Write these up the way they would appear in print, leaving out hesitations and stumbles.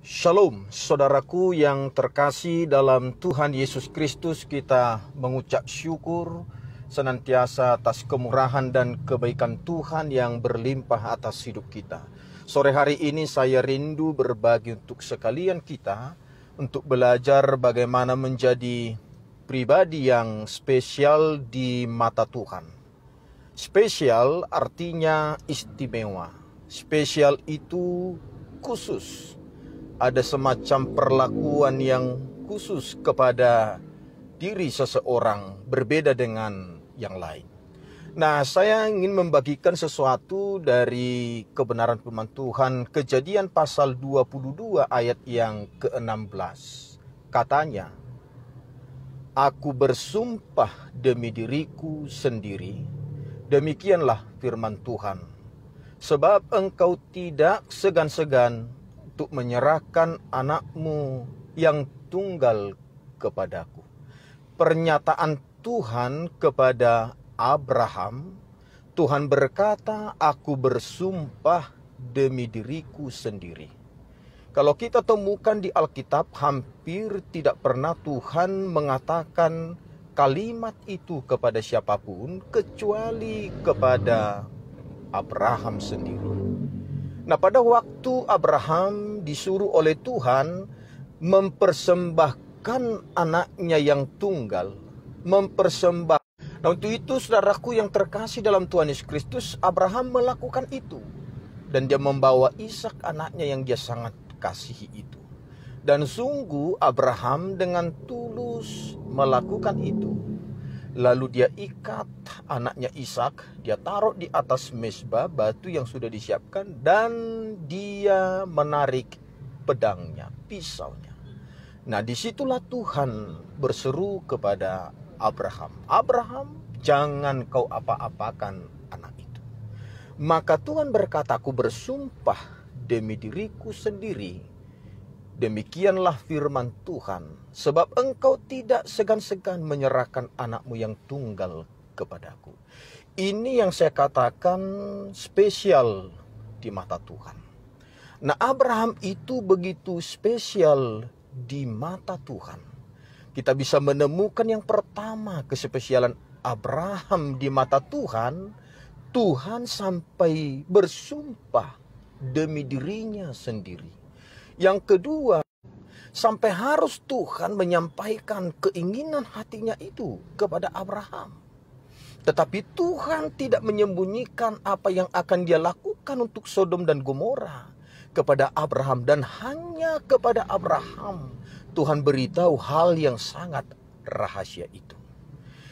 Shalom, saudaraku yang terkasih dalam Tuhan Yesus Kristus. Kita mengucap syukur senantiasa atas kemurahan dan kebaikan Tuhan yang berlimpah atas hidup kita. Sore hari ini saya rindu berbagi untuk sekalian kita untuk belajar bagaimana menjadi pribadi yang spesial di mata Tuhan. Spesial artinya istimewa. Spesial itu khusus. Ada semacam perlakuan yang khusus kepada diri seseorang, berbeda dengan yang lain. Nah, saya ingin membagikan sesuatu dari kebenaran firman Tuhan, Kejadian pasal 22 ayat yang ke-16. Katanya, "Aku bersumpah demi diriku sendiri, demikianlah firman Tuhan, sebab engkau tidak segan-segan untuk menyerahkan anakmu yang tunggal kepadaku." Pernyataan Tuhan kepada Abraham, Tuhan berkata, "Aku bersumpah demi diriku sendiri." Kalau kita temukan di Alkitab, hampir tidak pernah Tuhan mengatakan kalimat itu kepada siapapun, kecuali kepada Abraham sendiri. Nah, pada waktu Abraham disuruh oleh Tuhan mempersembahkan anaknya yang tunggal, Nah, untuk itu saudaraku yang terkasih dalam Tuhan Yesus Kristus, Abraham melakukan itu. Dan dia membawa Ishak, anaknya yang dia sangat kasihi itu. Dan sungguh Abraham dengan tulus melakukan itu. Lalu dia ikat anaknya Ishak, dia taruh di atas mezbah batu yang sudah disiapkan, dan dia menarik pedangnya, pisaunya. Nah, disitulah Tuhan berseru kepada Abraham, "Abraham, jangan kau apa-apakan anak itu." Maka Tuhan berkata, "Aku bersumpah demi diriku sendiri, demikianlah firman Tuhan, sebab engkau tidak segan-segan menyerahkan anakmu yang tunggal kepadaku." Ini yang saya katakan spesial di mata Tuhan. Nah, Abraham itu begitu spesial di mata Tuhan. Kita bisa menemukan yang pertama, kespesialan Abraham di mata Tuhan. Tuhan sampai bersumpah demi dirinya sendiri. Yang kedua, sampai harus Tuhan menyampaikan keinginan hatinya itu kepada Abraham. Tetapi Tuhan tidak menyembunyikan apa yang akan dia lakukan untuk Sodom dan Gomora kepada Abraham. Dan hanya kepada Abraham Tuhan beritahu hal yang sangat rahasia itu.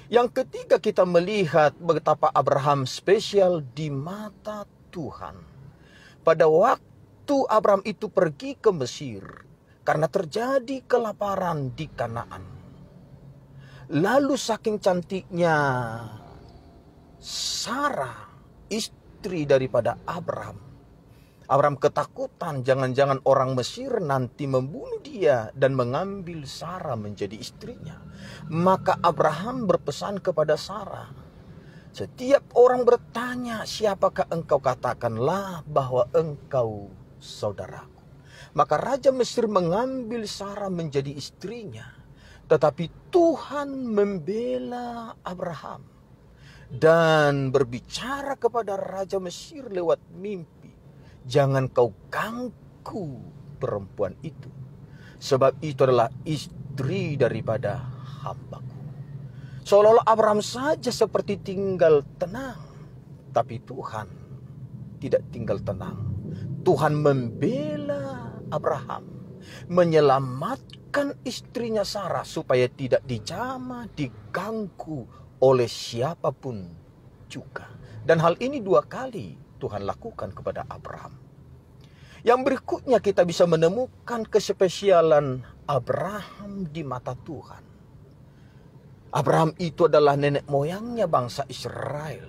Yang ketiga, kita melihat betapa Abraham spesial di mata Tuhan. Pada waktu Abraham itu pergi ke Mesir karena terjadi kelaparan di Kanaan. Lalu saking cantiknya Sarah, istri daripada Abraham ketakutan jangan-jangan orang Mesir nanti membunuh dia dan mengambil Sarah menjadi istrinya. Maka Abraham berpesan kepada Sarah, "Setiap orang bertanya, siapakah engkau? Katakanlah bahwa engkau saudaraku." Maka Raja Mesir mengambil Sarah menjadi istrinya. Tetapi Tuhan membela Abraham dan berbicara kepada Raja Mesir lewat mimpi, "Jangan kau ganggu perempuan itu, sebab itu adalah istri daripada hambaku." Seolah-olah Abraham saja seperti tinggal tenang. Tapi Tuhan tidak tinggal tenang. Tuhan membela Abraham, menyelamatkan istrinya Sarah supaya tidak dijamah, diganggu oleh siapapun juga. Dan hal ini 2 kali Tuhan lakukan kepada Abraham. Yang berikutnya kita bisa menemukan kespesialan Abraham di mata Tuhan. Abraham itu adalah nenek moyangnya bangsa Israel.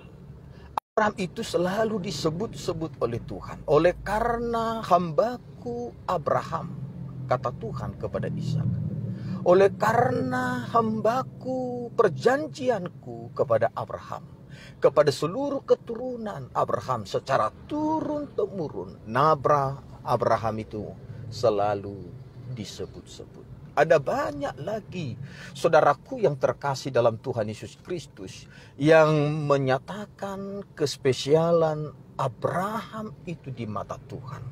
Abraham itu selalu disebut-sebut oleh Tuhan. "Oleh karena hambaku Abraham," kata Tuhan kepada Ishak, "oleh karena hambaku, perjanjianku kepada Abraham, kepada seluruh keturunan Abraham secara turun-temurun." Abraham itu selalu disebut-sebut. Ada banyak lagi saudaraku yang terkasih dalam Tuhan Yesus Kristus yang menyatakan kespesialan Abraham itu di mata Tuhan.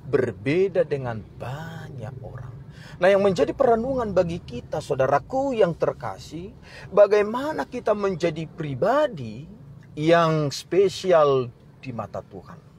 Berbeda dengan banyak orang. Nah, yang menjadi perenungan bagi kita saudaraku yang terkasih, bagaimana kita menjadi pribadi yang spesial di mata Tuhan.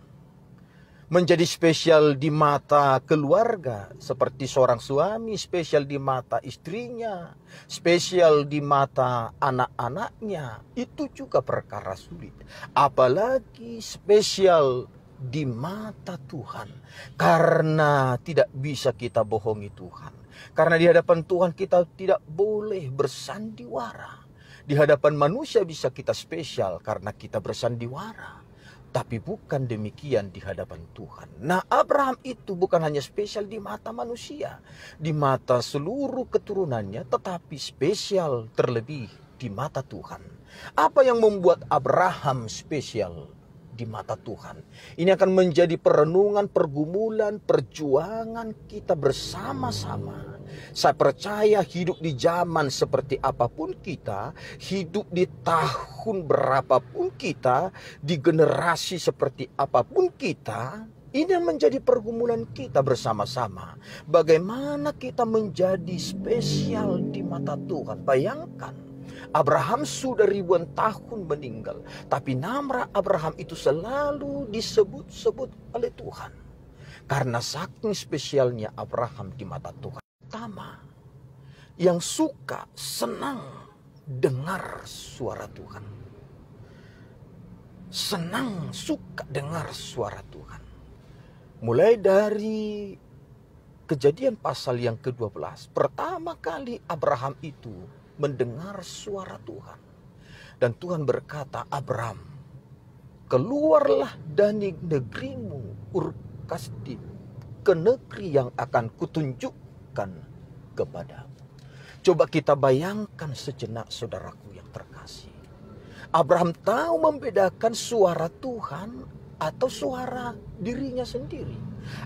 Menjadi spesial di mata keluarga, seperti seorang suami spesial di mata istrinya, spesial di mata anak-anaknya, itu juga perkara sulit. Apalagi spesial di mata Tuhan, karena tidak bisa kita bohongi Tuhan. Karena di hadapan Tuhan kita tidak boleh bersandiwara. Di hadapan manusia bisa kita spesial karena kita bersandiwara. Tapi bukan demikian di hadapan Tuhan. Nah, Abraham itu bukan hanya spesial di mata manusia, di mata seluruh keturunannya, tetapi spesial terlebih di mata Tuhan. Apa yang membuat Abraham spesial di mata Tuhan? Ini akan menjadi perenungan, pergumulan, perjuangan kita bersama-sama. Saya percaya hidup di zaman seperti apapun kita, hidup di tahun berapapun kita, di generasi seperti apapun kita, ini menjadi pergumulan kita bersama-sama. Bagaimana kita menjadi spesial di mata Tuhan? Bayangkan, Abraham sudah ribuan tahun meninggal, tapi nama Abraham itu selalu disebut-sebut oleh Tuhan. Karena saking spesialnya Abraham di mata Tuhan. Pertama, yang suka, senang dengar suara Tuhan. Senang, suka dengar suara Tuhan. Mulai dari Kejadian pasal yang ke-12. Pertama kali Abraham itu mendengar suara Tuhan. Dan Tuhan berkata, Abraham, keluarlah dari negerimu, Ur Kasdim, ke negeri yang akan kutunjukkan kepadamu. Coba kita bayangkan sejenak saudaraku yang terkasih. Abraham tahu membedakan suara Tuhan atau suara dirinya sendiri,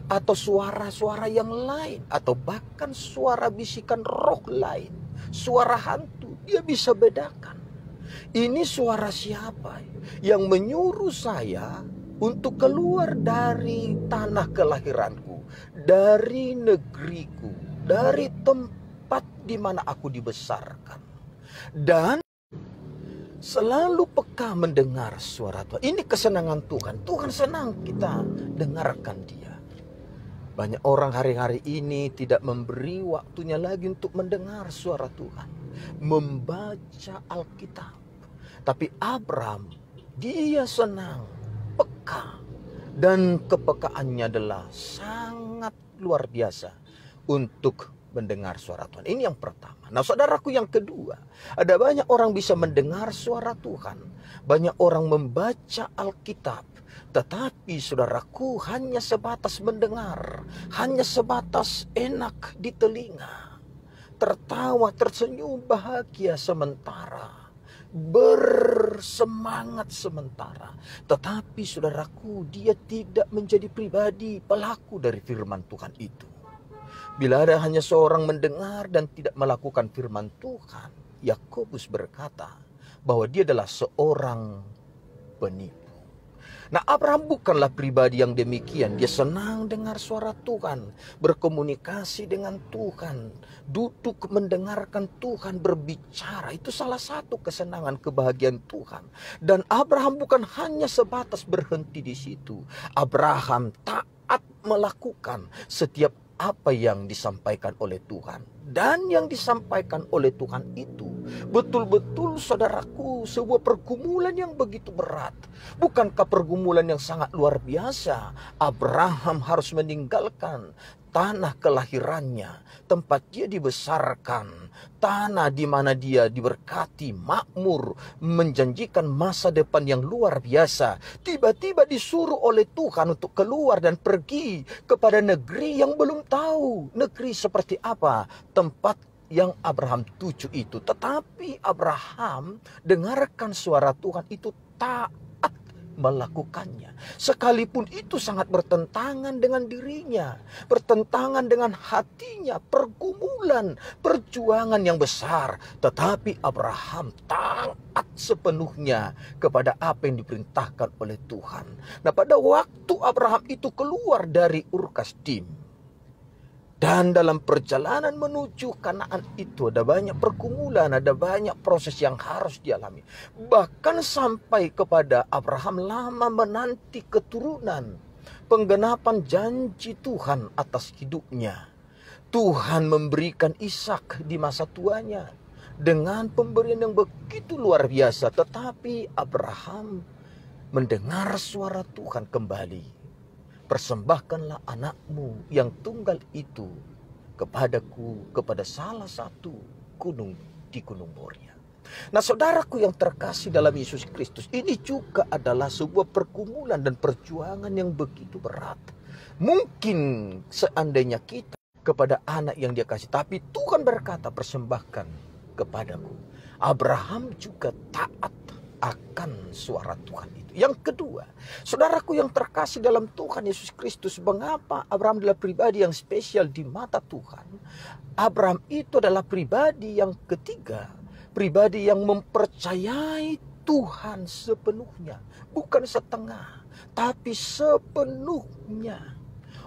atau suara-suara yang lain, atau bahkan suara bisikan roh lain, suara hantu. Dia bisa bedakan. Ini suara siapa yang menyuruh saya untuk keluar dari tanah kelahiranku, dari negeriku, dari tempat di mana aku dibesarkan, dan selalu peka mendengar suara Tuhan. Ini kesenangan Tuhan. Tuhan senang kita dengarkan Dia. Banyak orang hari-hari ini tidak memberi waktunya lagi untuk mendengar suara Tuhan, membaca Alkitab. Tapi Abraham, dia senang, peka, dan kepekaannya adalah sangat luar biasa untuk mendengar suara Tuhan. Ini yang pertama. Nah, saudaraku, yang kedua, ada banyak orang bisa mendengar suara Tuhan. Banyak orang membaca Alkitab. Tetapi saudaraku, hanya sebatas mendengar. Hanya sebatas enak di telinga. Tertawa, tersenyum, bahagia sementara. Bersemangat sementara. Tetapi saudaraku, dia tidak menjadi pribadi pelaku dari firman Tuhan itu. Bila ada hanya seorang mendengar dan tidak melakukan firman Tuhan, Yakobus berkata bahwa dia adalah seorang penipu. Nah, Abraham bukanlah pribadi yang demikian. Dia senang dengar suara Tuhan, berkomunikasi dengan Tuhan, duduk mendengarkan Tuhan berbicara. Itu salah satu kesenangan, kebahagiaan Tuhan. Dan Abraham bukan hanya sebatas berhenti di situ. Abraham taat melakukan setiap apa yang disampaikan oleh Tuhan. Dan yang disampaikan oleh Tuhan itu betul-betul saudaraku sebuah pergumulan yang begitu berat. Bukankah pergumulan yang sangat luar biasa? Abraham harus meninggalkan tanah kelahirannya, tempat dia dibesarkan, tanah di mana dia diberkati, makmur, menjanjikan masa depan yang luar biasa. Tiba-tiba disuruh oleh Tuhan untuk keluar dan pergi kepada negeri yang belum tahu. Negeri seperti apa tempat yang Abraham tuju itu. Tetapi Abraham dengarkan suara Tuhan itu taat melakukannya. Sekalipun itu sangat bertentangan dengan dirinya, bertentangan dengan hatinya, pergumulan, perjuangan yang besar. Tetapi Abraham taat sepenuhnya kepada apa yang diperintahkan oleh Tuhan. Nah, pada waktu Abraham itu keluar dari Ur Kasdim, dan dalam perjalanan menuju Kanaan itu ada banyak pergumulan, ada banyak proses yang harus dialami. Bahkan sampai kepada Abraham lama menanti keturunan, penggenapan janji Tuhan atas hidupnya. Tuhan memberikan Ishak di masa tuanya dengan pemberian yang begitu luar biasa. Tetapi Abraham mendengar suara Tuhan kembali. Persembahkanlah anakmu yang tunggal itu kepadaku, kepada salah satu gunung di Gunung Moria. Nah, saudaraku yang terkasih dalam Yesus Kristus, ini juga adalah sebuah pergumulan dan perjuangan yang begitu berat. Mungkin seandainya kita kepada anak yang dia kasih, tapi Tuhan berkata persembahkan kepadaku. Abraham juga taat akan suara Tuhan itu. Yang kedua, saudaraku yang terkasih dalam Tuhan Yesus Kristus, mengapa Abraham adalah pribadi yang spesial di mata Tuhan? Abraham itu adalah pribadi yang ketiga, pribadi yang mempercayai Tuhan sepenuhnya, bukan setengah, tapi sepenuhnya.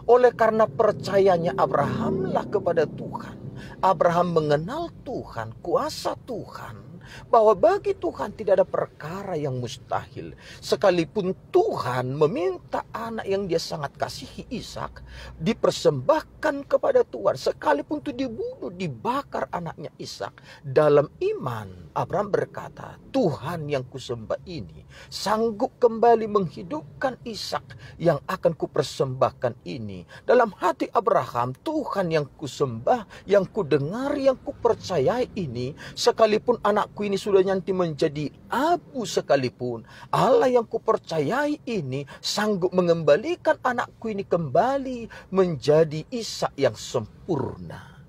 Oleh karena percayanya Abrahamlah kepada Tuhan, Abraham mengenal Tuhan, kuasa Tuhan, bahwa bagi Tuhan tidak ada perkara yang mustahil. Sekalipun Tuhan meminta anak yang dia sangat kasihi, Ishak, dipersembahkan kepada Tuhan, sekalipun itu dibunuh, dibakar anaknya Ishak, dalam iman Abraham berkata, Tuhan yang kusembah ini sanggup kembali menghidupkan Ishak yang akan kupersembahkan ini. Dalam hati Abraham, Tuhan yang kusembah, yang kudengar, yang kupercayai ini, sekalipun anakku ini sudah nanti menjadi abu sekalipun, Allah yang kupercayai ini sanggup mengembalikan anakku ini kembali menjadi Ishak yang sempurna.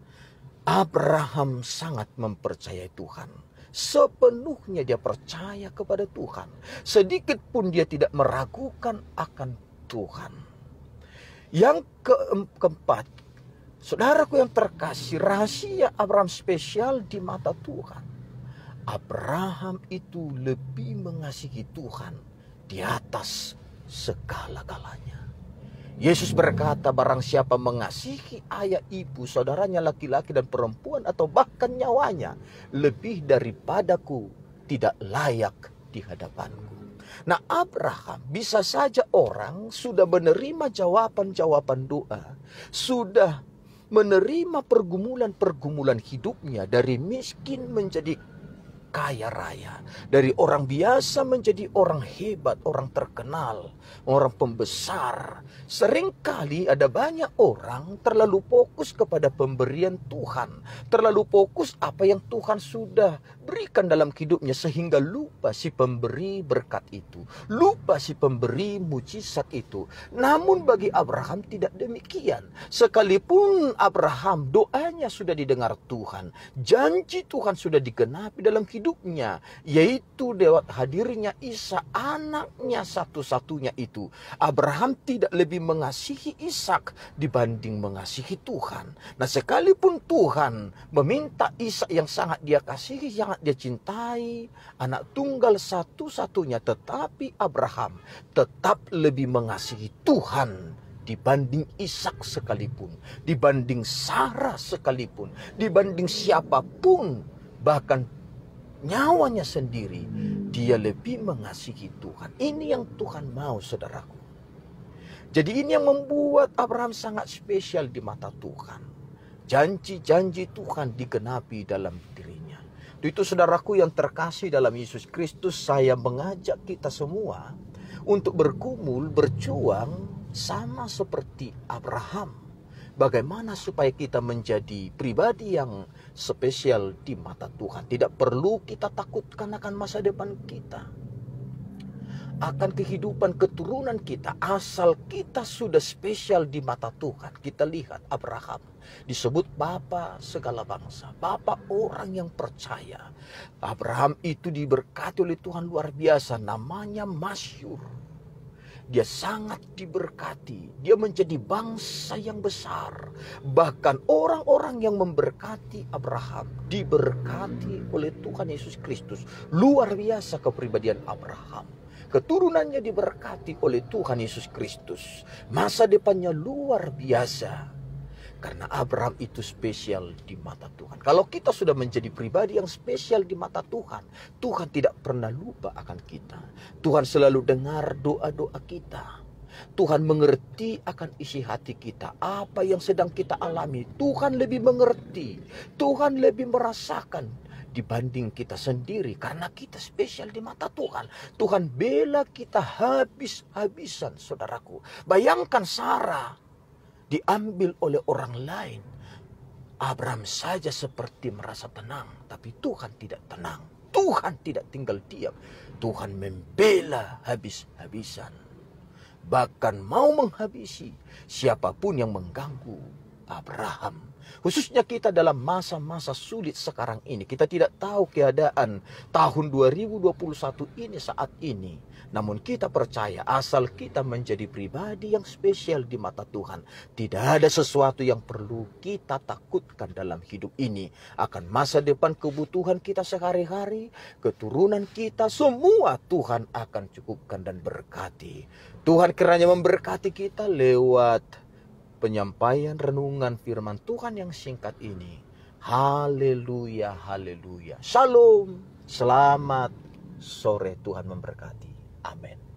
Abraham sangat mempercayai Tuhan. Sepenuhnya dia percaya kepada Tuhan. Sedikit pun dia tidak meragukan akan Tuhan. Yang keempat, saudaraku yang terkasih, rahasia Abraham spesial di mata Tuhan. Abraham itu lebih mengasihi Tuhan di atas segala-galanya. Yesus berkata, barang siapa mengasihi ayah, ibu, saudaranya laki-laki dan perempuan, atau bahkan nyawanya, lebih daripadaku, tidak layak di hadapanku. Nah, Abraham, bisa saja orang sudah menerima jawaban-jawaban doa, sudah menerima pergumulan-pergumulan hidupnya, dari miskin menjadi kaya raya, dari orang biasa menjadi orang hebat, orang terkenal, orang pembesar. Seringkali ada banyak orang terlalu fokus kepada pemberian Tuhan, terlalu fokus apa yang Tuhan sudah berikan dalam hidupnya, sehingga lupa si pemberi berkat itu, lupa si pemberi mujizat itu. Namun bagi Abraham tidak demikian. Sekalipun Abraham doanya sudah didengar Tuhan, janji Tuhan sudah digenapi dalam hidupnya, yaitu lewat hadirnya Ishak, anaknya satu-satunya itu. Abraham tidak lebih mengasihi Ishak dibanding mengasihi Tuhan. Nah, sekalipun Tuhan meminta Ishak yang sangat dia kasihi, sangat dia cintai, anak tunggal satu-satunya, tetapi Abraham tetap lebih mengasihi Tuhan dibanding Ishak sekalipun, dibanding Sarah sekalipun, dibanding siapapun, bahkan nyawanya sendiri. Dia lebih mengasihi Tuhan. Ini yang Tuhan mau, saudaraku. Jadi ini yang membuat Abraham sangat spesial di mata Tuhan. Janji-janji Tuhan digenapi dalam dirinya. Itu saudaraku yang terkasih dalam Yesus Kristus, saya mengajak kita semua untuk bergumul, berjuang sama seperti Abraham. Bagaimana supaya kita menjadi pribadi yang spesial di mata Tuhan. Tidak perlu kita takutkan akan masa depan kita, akan kehidupan keturunan kita, asal kita sudah spesial di mata Tuhan. Kita lihat Abraham disebut bapa segala bangsa, bapa orang yang percaya. Abraham itu diberkati oleh Tuhan luar biasa, namanya masyhur. Dia sangat diberkati. Dia menjadi bangsa yang besar. Bahkan orang-orang yang memberkati Abraham diberkati oleh Tuhan Yesus Kristus. Luar biasa kepribadian Abraham. Keturunannya diberkati oleh Tuhan Yesus Kristus. Masa depannya luar biasa. Karena Abraham itu spesial di mata Tuhan. Kalau kita sudah menjadi pribadi yang spesial di mata Tuhan, Tuhan tidak pernah lupa akan kita. Tuhan selalu dengar doa-doa kita. Tuhan mengerti akan isi hati kita. Apa yang sedang kita alami, Tuhan lebih mengerti. Tuhan lebih merasakan dibanding kita sendiri. Karena kita spesial di mata Tuhan. Tuhan bela kita habis-habisan, saudaraku. Bayangkan Sarah diambil oleh orang lain. Abraham saja seperti merasa tenang, tapi Tuhan tidak tenang. Tuhan tidak tinggal diam. Tuhan membela habis-habisan. Bahkan mau menghabisi siapapun yang mengganggu Abraham. Khususnya kita dalam masa-masa sulit sekarang ini. Kita tidak tahu keadaan tahun 2021 ini saat ini. Namun kita percaya asal kita menjadi pribadi yang spesial di mata Tuhan. Tidak ada sesuatu yang perlu kita takutkan dalam hidup ini. Akan masa depan kebutuhan kita sehari-hari, keturunan kita, semua Tuhan akan cukupkan dan berkati. Tuhan kiranya memberkati kita lewat penyampaian renungan firman Tuhan yang singkat ini. Haleluya, haleluya. Shalom, selamat sore, Tuhan memberkati. Amin.